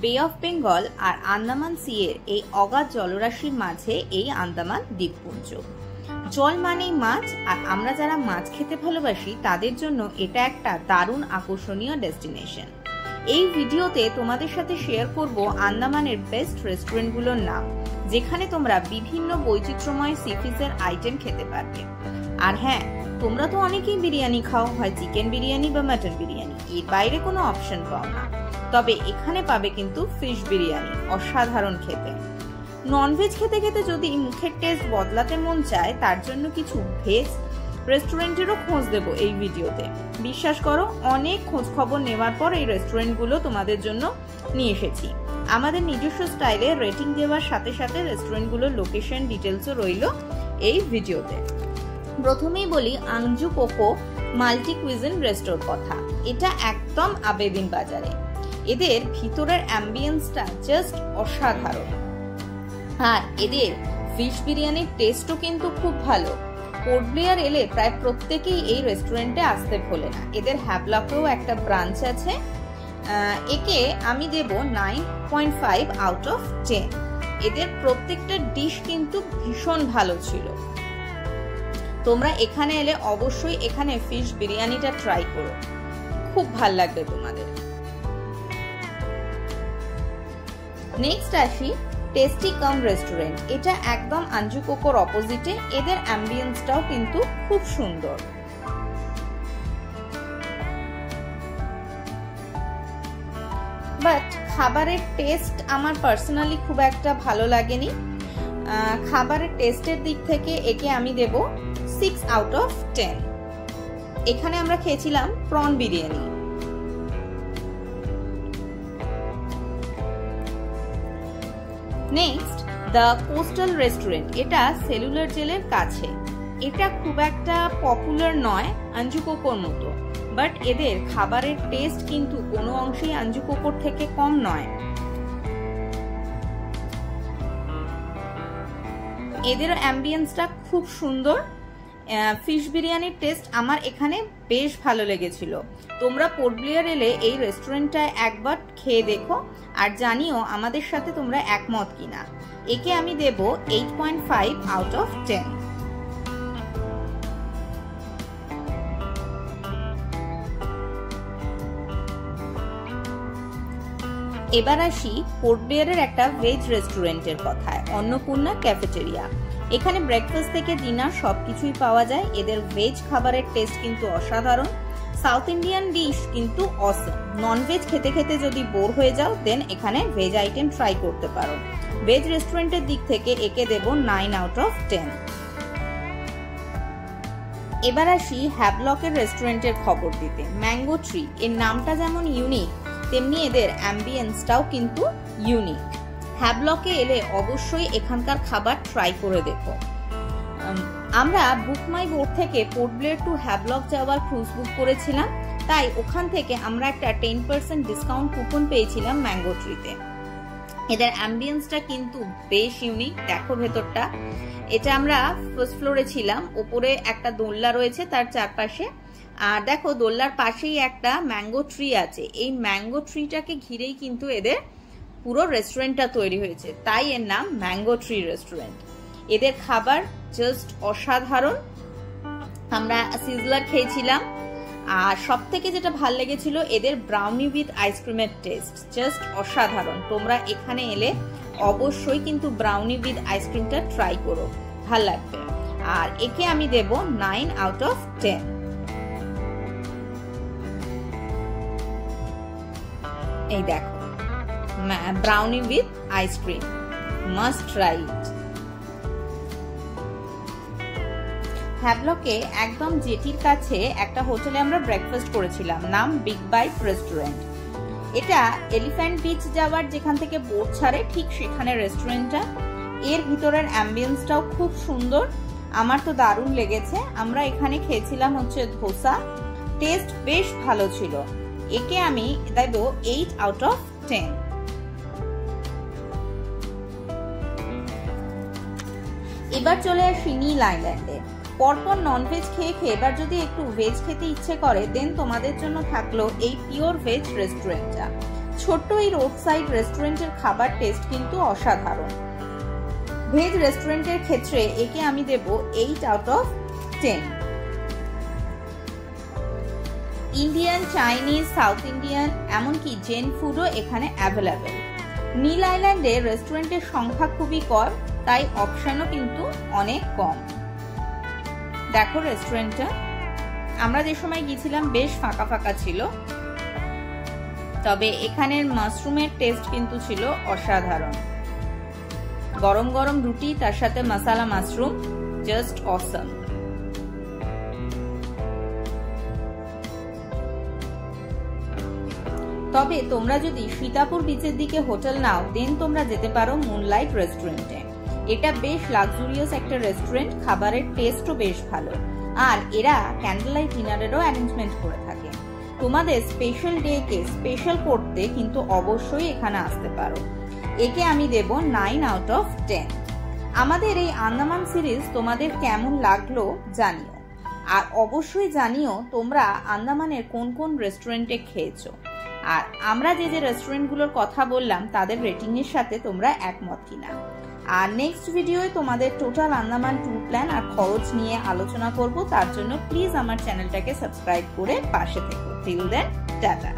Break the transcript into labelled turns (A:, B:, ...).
A: বে of Bengal আর Andaman sea এর এই অগাধ জলরাশির মাঝে এই আন্দামান দ্বীপপুঞ্জ। জল মানেই মাছ, আর আমরা যারা মাছ খেতে ভালোবাসি তাদের জন্য এটা একটা দারুণ আকর্ষণীয় ডেস্টিনেশন। এই ভিডিওতে তোমাদের সাথে শেয়ার করব আন্দামানের বেস্ট রেস্টুরেন্টগুলোর নাম, যেখানে তোমরা বিভিন্ন বৈচিত্র্যময় সিফিসের আইটেম খেতে পারবে। আর হ্যাঁ, তোমরা তো অনেকেই বিরিয়ানি খাও, হয় চিকেন বিরিয়ানি বা মাটন বিরিয়ানি, এর বাইরে কোনো অপশন পাও না। তবে এখানে পাবে কিন্তু ফিশ বিরিয়ানি, অসাধারণ খেতে। ননভেজ খেতে খেতে যদি মুখের টেস্ট বদলাতে মন চায়, তার জন্য কিছু ভেজ রেস্টুরেন্টেরও খোঁজ দেব এই ভিডিওতে। বিশ্বাস করো, অনেক খোঁজ খবর নেওয়ার পর এই রেস্টুরেন্টগুলো তোমাদের জন্য নিয়ে এসেছি। আমাদের নিজস্ব স্টাইলে রেটিং দেওয়ার সাথে সাথে রেস্টুরেন্টগুলোর লোকেশন ডিটেলসও রইল এই ভিডিওতে। প্রথমেই বলি Anju cocoa multi cuisine restore কথা। এটা একদম আবেদিন বাজারে। এদের ভিতরের অ্যাম্বিয়েন্সটা জাস্ট অসাধারণ, আর এদের ফিশ বিরিয়ানির টেস্টও কিন্তু খুব ভালো। পোর্ট ব্লেয়ার এলে প্রায় প্রত্যেকেই এই রেস্টুরেন্টে আসতে ভোলে না। এদের হ্যাভলকেও একটা ব্রাঞ্চ আছে। একে আমি দেব 9.5 আউট অফ 10। এদের প্রত্যেকটা ডিশ কিন্তু ভীষণ ভালো ছিল। তোমরা এখানে এলে অবশ্যই এখানে ফিশ বিরিয়ানিটা ট্রাই করো, খুব ভালো লাগবে তোমাদের। নেক্সট আসি টেস্টি কাম রেস্টুরেন্ট। এটা একদম আঞ্জু কোকোর অপোজিটে। এদের অ্যাম্বিয়েন্সটাও কিন্তু খুব সুন্দর। বাট খাবারের টেস্ট আমার পার্সোনালি খুব একটা ভালো লাগেনি। খাবারের টেস্টের দিক থেকে একে আমি দেব 6 আউট অফ 10। এখানে আমরা খেয়েছিলাম prawn biryani. Next the coastal restaurant. এটা সেলুলার জেলের কাছে। এটা খুব একটা পপুলার নয় আঞ্জু কোকোর মতো, বাট এদের খাবারের টেস্ট কিন্তু কোনো অংশেই আঞ্জু কোকোর থেকে কম নয়। এদের অ্যাম্বিয়েন্সটা খুব সুন্দর। ফিশ বিরিয়ানির টেস্ট আমার এখানে বেশ ভালো লেগেছিল। তোমরা পোর্ট ব্লেয়ার এলে এই রেস্টুরেন্টটায় একবার খেয়ে দেখো, আর জানিও আমাদের সাথে তোমরা একমত কিনা। একে আমি দেব 8.5 আউট অফ 10। এবার আসি পোর্ট ব্লেয়ারের একটা ভেজ রেস্টুরেন্টের কথায়, অন্নপূর্ণা ক্যাফেটেরিয়া। এখানে ব্রেকফাস্ট থেকে ডিনার সবকিছুই পাওয়া যায়। এদের ভেজ খাবারের টেস্ট কিন্তু অসাধারণ। সাউথ ইন্ডিয়ান ডিশ কিন্তু অসম। ননভেজ খেতে খেতে যদি বোর হয়ে যাও, দেন এখানে ভেজ আইটেম ট্রাই করতে পারো। ভেজ রেস্টুরেন্টের দিক থেকে একে দেব 9 আউট অফ 10। এবার আসি হ্যাভলকের রেস্টুরেন্টের খবর দিতে। ম্যাঙ্গো ট্রি, এর নামটা যেমন ইউনিক, তেমনি এদের অ্যাম্বিয়েন্সটাও কিন্তু ইউনিক। হ্যাভলকে এলে অবশ্যই এখানকার খাবার ট্রাই করে দেখো। আমরা বুক মাই বোট থেকে পোর্ট ব্লেয়ার টু হ্যাভলক যাওয়ার ক্রুজ বুক করেছিলাম, তাই ওখান থেকে আমরা একটা 10% ডিসকাউন্ট কুপন পেয়েছিলাম ম্যাঙ্গো ট্রিতে। এদের অ্যাম্বিয়েন্সটা কিন্তু বেশ ইউনিক। দেখো ভেতরটা। এটা আমরা ফার্স্ট ফ্লোরে ছিলাম। ওপরে একটা দোলনা রয়েছে তার চারপাশে, আর দেখো দোলনার পাশেই একটা ম্যাঙ্গো ট্রি আছে। এই ম্যাঙ্গো ট্রিটাকে ঘিরেই কিন্তু এদের পুরো রেস্টুরেন্টটা তৈরি হয়েছে, তাই এর নাম ম্যাঙ্গো ট্রি রেস্টুরেন্ট। এদের খাবার জাস্ট অসাধারণ। আমরা সিজলার খেয়েছিলাম, আর সব থেকে যেটা ভাল লেগেছিল এদের ব্রাউনি উইথ আইসক্রিমের টেস্ট জাস্ট অসাধারণ। তোমরা এখানে এলে অবশ্যই কিন্তু ব্রাউনি উইথ আইসক্রিমটা ট্রাই করো, ভাল লাগবে। আর একে আমি দেব 9 আউট অফ 10। এই দেখো brownie with ice cream, must try it. হ্যাভলকে একদম জেটির কাছে একটা হোটেলে আমরা ব্রেকফাস্ট করেছিলাম, নাম বিগ বাইট রেস্টুরেন্ট। এটা এলিফ্যান্ট বিচ যাওয়ার যেখান থেকে বোট ছাড়ে ঠিক সেখানে রেস্টুরেন্টটা। এর ভিতরের অ্যাম্বিয়েন্সটাও খুব সুন্দর, আমার তো দারুণ লেগেছে। আমরা এখানে খেয়েছিলাম হচ্ছে ধোসা, টেস্ট বেশ ভালো ছিল। একে আমি দেব 8 আউট অফ 10। এবার চলে আসি নীল আইল্যান্ডে। পরপর ননভেজ খেয়ে খেয়ে এবার যদি একটু ভেজ খেতে ইচ্ছে করে, দেন তোমাদের জন্য থাকলো এই পিওর ভেজ রেস্টুরেন্টটা। ছোট্ট এই রোড সাইড রেস্টুরেন্টের খাবার টেস্ট কিন্তু অসাধারণ। ভেজ রেস্টুরেন্টের ক্ষেত্রে একে আমি দেব 8 out of 10। Indian, Chinese, south Indian এমনকি জেন ফুডও এখানে অ্যাভেলেবেল। নীল আইল্যান্ডে রেস্টুরেন্টের সংখ্যা খুবই কম, তাই অপশনও কিন্তু অনেক কম। দেখো রেস্টুরেন্টটা, আমরা যে সময় গিয়েছিলাম বেশ ফাঁকা ফাঁকা ছিল, তবে এখানের মাশরুমের টেস্ট কিন্তু ছিল অসাধারণ। গরম গরম রুটি, তার সাথে মশলা মাশরুম, জাস্ট অসম। তবে তোমরা যদি সীতাপুর বিচের দিকে হোটেল নাও, দেন তোমরা যেতে পারো মুনলাইট রেস্টুরেন্টে। এটা বেশ লাক্সুরিয়াস একটা রেস্টুরেন্ট, খাবারের টেস্টও বেশ ভালো, আর এরা ক্যান্ডেল লাইট ডিনারেরও অ্যারেঞ্জমেন্ট করে থাকে। তোমাদের স্পেশাল ডে কে স্পেশাল করতে কিন্তু অবশ্যই এখানে আসতে পারো। একে আমি দেব 9 আউট অফ 10। আমাদের এই আন্দামান সিরিজ তোমাদের কেমন লাগলো জানিও, আর অবশ্যই জানিও তোমরা আন্দামানের কোন কোন রেস্টুরেন্টে খেয়েছো, আর আমরা যে যে রেস্টুরেন্টগুলোর কথা বললাম তাদের রেটিং এর সাথে তোমরা একমত কিনা। আর নেক্সট ভিডিওয়ে তোমাদের টোটাল আন্দামান ট্যুর প্ল্যান আর খরচ নিয়ে আলোচনা করব। তার জন্য প্লিজ আমার চ্যানেলটাকে সাবস্ক্রাইব করে পাশে থেকো। Till then, tata.